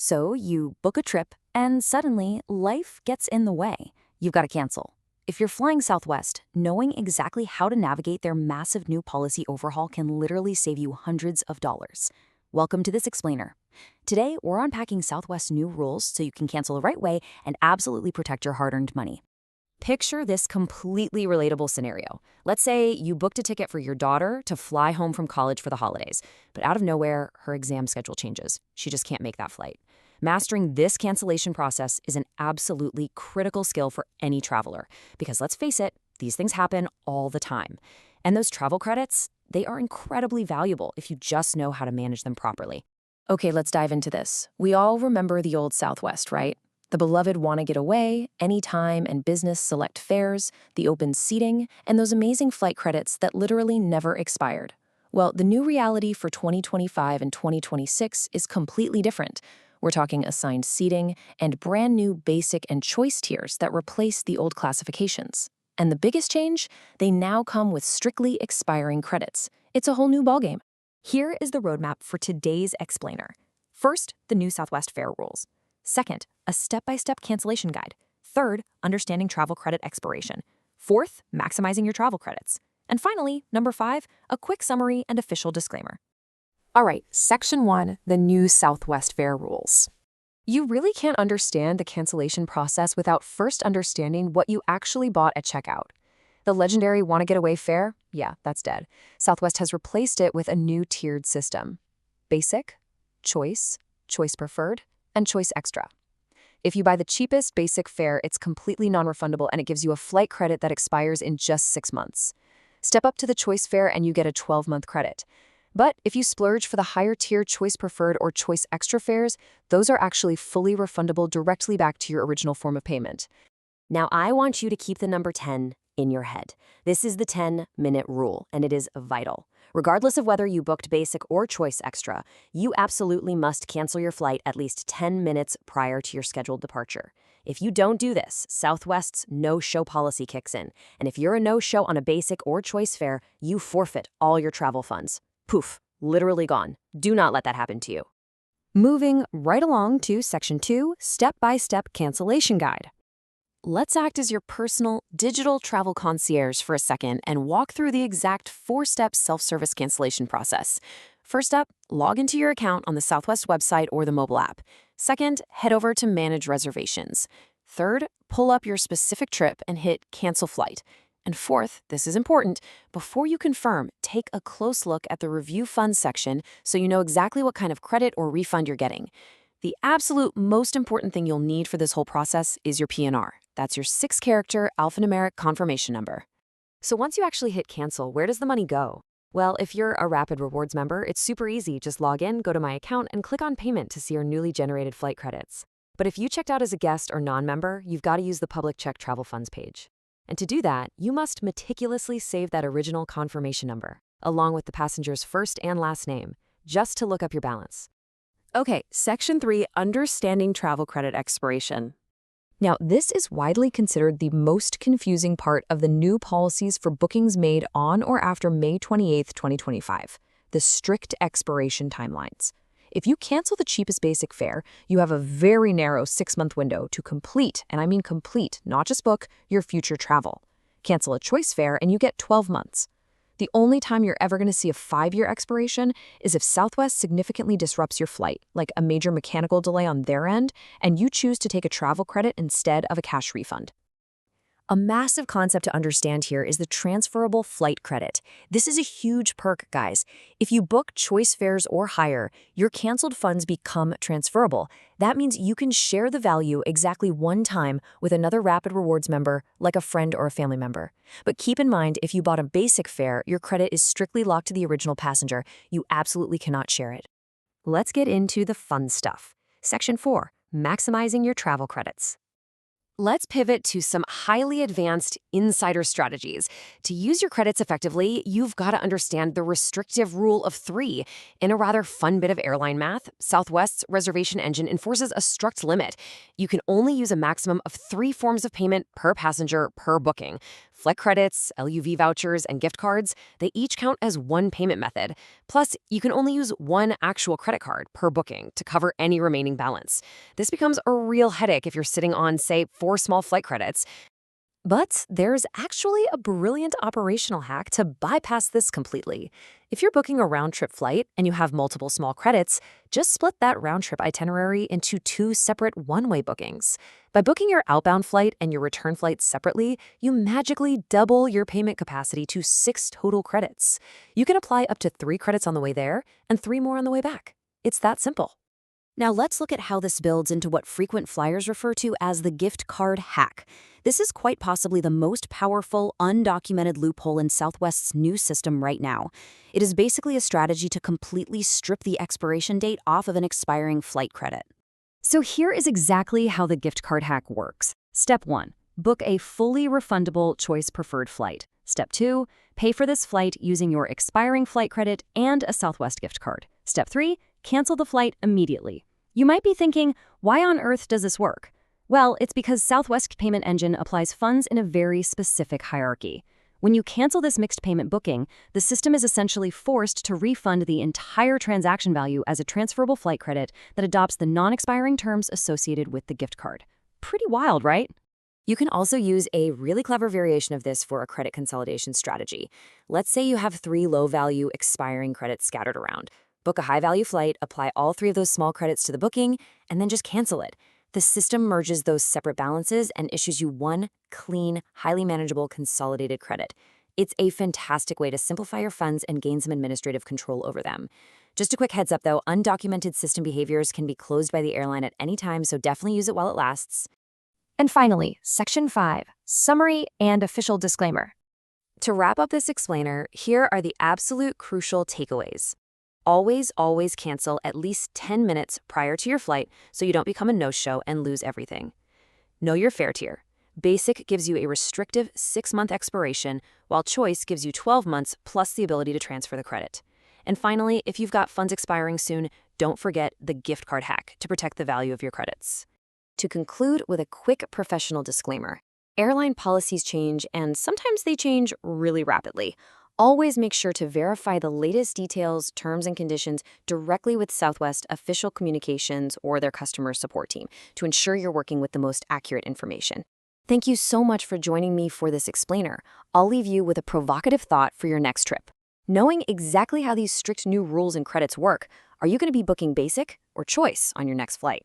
So you book a trip, and suddenly life gets in the way. You've got to cancel. If you're flying Southwest, knowing exactly how to navigate their massive new policy overhaul can literally save you hundreds of dollars. Welcome to this explainer. Today, we're unpacking Southwest's new rules so you can cancel the right way and absolutely protect your hard-earned money. Picture this completely relatable scenario. Let's say you booked a ticket for your daughter to fly home from college for the holidays, but out of nowhere, her exam schedule changes. She just can't make that flight. Mastering this cancellation process is an absolutely critical skill for any traveler, because let's face it, these things happen all the time. And those travel credits, they are incredibly valuable if you just know how to manage them properly. Okay, let's dive into this. We all remember the old Southwest, right? The beloved wanna get away, anytime and business select fares, the open seating, and those amazing flight credits that literally never expired. Well, the new reality for 2025 and 2026 is completely different. We're talking assigned seating and brand new basic and choice tiers that replace the old classifications. And the biggest change? They now come with strictly expiring credits. It's a whole new ballgame. Here is the roadmap for today's explainer. First, the new Southwest fare rules. Second, a step-by-step cancellation guide. Third, understanding travel credit expiration. Fourth, maximizing your travel credits. And finally, number 5, a quick summary and official disclaimer. All right, Section 1, the new Southwest fare rules. You really can't understand the cancellation process without first understanding what you actually bought at checkout. The legendary wanna get away fare? Yeah, that's dead. Southwest has replaced it with a new tiered system. Basic, choice, choice preferred, and choice extra. If you buy the cheapest basic fare, it's completely non-refundable and it gives you a flight credit that expires in just 6 months. Step up to the choice fare and you get a 12-month credit. But if you splurge for the higher tier choice preferred or choice extra fares, those are actually fully refundable directly back to your original form of payment. Now, I want you to keep the number 10 in your head. This is the 10-minute rule, and it is vital. Regardless of whether you booked basic or choice extra, you absolutely must cancel your flight at least 10 minutes prior to your scheduled departure. If you don't do this, Southwest's no-show policy kicks in, and if you're a no-show on a basic or choice fare, you forfeit all your travel funds. Poof, literally gone. Do not let that happen to you. Moving right along to Section 2, Step-by-Step Cancellation Guide. Let's act as your personal digital travel concierge for a second and walk through the exact 4-step self-service cancellation process. First up, log into your account on the Southwest website or the mobile app. Second, head over to Manage Reservations. Third, pull up your specific trip and hit Cancel Flight. And fourth, this is important, before you confirm, take a close look at the Review Funds section so you know exactly what kind of credit or refund you're getting. The absolute most important thing you'll need for this whole process is your PNR. That's your 6-character alphanumeric confirmation number. So once you actually hit cancel, where does the money go? Well, if you're a Rapid Rewards member, it's super easy. Just log in, go to My Account, and click on Payment to see your newly generated flight credits. But if you checked out as a guest or non-member, you've got to use the Public Check Travel Funds page. And to do that, you must meticulously save that original confirmation number, along with the passenger's first and last name, just to look up your balance. Okay, Section 3, Understanding Travel Credit Expiration. Now, this is widely considered the most confusing part of the new policies for bookings made on or after May 28, 2025, the strict expiration timelines. If you cancel the cheapest basic fare, you have a very narrow 6-month window to complete, and I mean complete, not just book, your future travel. Cancel a choice fare and you get 12 months. The only time you're ever going to see a 5-year expiration is if Southwest significantly disrupts your flight, like a major mechanical delay on their end, and you choose to take a travel credit instead of a cash refund. A massive concept to understand here is the transferable flight credit. This is a huge perk, guys. If you book choice fares or higher, your canceled funds become transferable. That means you can share the value exactly one time with another Rapid Rewards member, like a friend or a family member. But keep in mind, if you bought a basic fare, your credit is strictly locked to the original passenger. You absolutely cannot share it. Let's get into the fun stuff. Section 4, Maximizing your travel credits. Let's pivot to some highly advanced insider strategies. To use your credits effectively, you've got to understand the restrictive rule of 3. In a rather fun bit of airline math, Southwest's reservation engine enforces a strict limit. You can only use a maximum of 3 forms of payment per passenger per booking. Flight credits, LUV vouchers, and gift cards, they each count as one payment method. Plus, you can only use one actual credit card per booking to cover any remaining balance. This becomes a real headache if you're sitting on, say, 4 small flight credits. But there's actually a brilliant operational hack to bypass this completely. If you're booking a round-trip flight and you have multiple small credits, just split that round-trip itinerary into 2 separate one-way bookings. By booking your outbound flight and your return flight separately, you magically double your payment capacity to 6 total credits. You can apply up to 3 credits on the way there and 3 more on the way back. It's that simple. Now let's look at how this builds into what frequent flyers refer to as the gift card hack. This is quite possibly the most powerful, undocumented loophole in Southwest's new system right now. It is basically a strategy to completely strip the expiration date off of an expiring flight credit. So here is exactly how the gift card hack works. Step 1. Book a fully refundable choice preferred flight. Step 2. Pay for this flight using your expiring flight credit and a Southwest gift card. Step 3. Cancel the flight immediately. You might be thinking, why on earth does this work? Well, it's because Southwest Payment Engine applies funds in a very specific hierarchy. When you cancel this mixed payment booking, the system is essentially forced to refund the entire transaction value as a transferable flight credit that adopts the non-expiring terms associated with the gift card. Pretty wild, right? You can also use a really clever variation of this for a credit consolidation strategy. Let's say you have 3 low-value expiring credits scattered around. Book a high-value flight, apply all 3 of those small credits to the booking, and then just cancel it. The system merges those separate balances and issues you one clean, highly manageable, consolidated credit. It's a fantastic way to simplify your funds and gain some administrative control over them. Just a quick heads up though, undocumented system behaviors can be closed by the airline at any time, so definitely use it while it lasts. And finally, Section 5, Summary and Official Disclaimer. To wrap up this explainer, here are the absolute crucial takeaways. Always cancel at least 10 minutes prior to your flight so you don't become a no-show and lose everything. Know your fare tier. Basic gives you a restrictive 6-month expiration, while Choice gives you 12 months plus the ability to transfer the credit. And finally, if you've got funds expiring soon, don't forget the gift card hack to protect the value of your credits. To conclude with a quick professional disclaimer, airline policies change, and sometimes they change really rapidly. Always make sure to verify the latest details, terms, and conditions directly with Southwest official communications or their customer support team to ensure you're working with the most accurate information. Thank you so much for joining me for this explainer. I'll leave you with a provocative thought for your next trip. Knowing exactly how these strict new rules and credits work, are you going to be booking Basic or Choice on your next flight?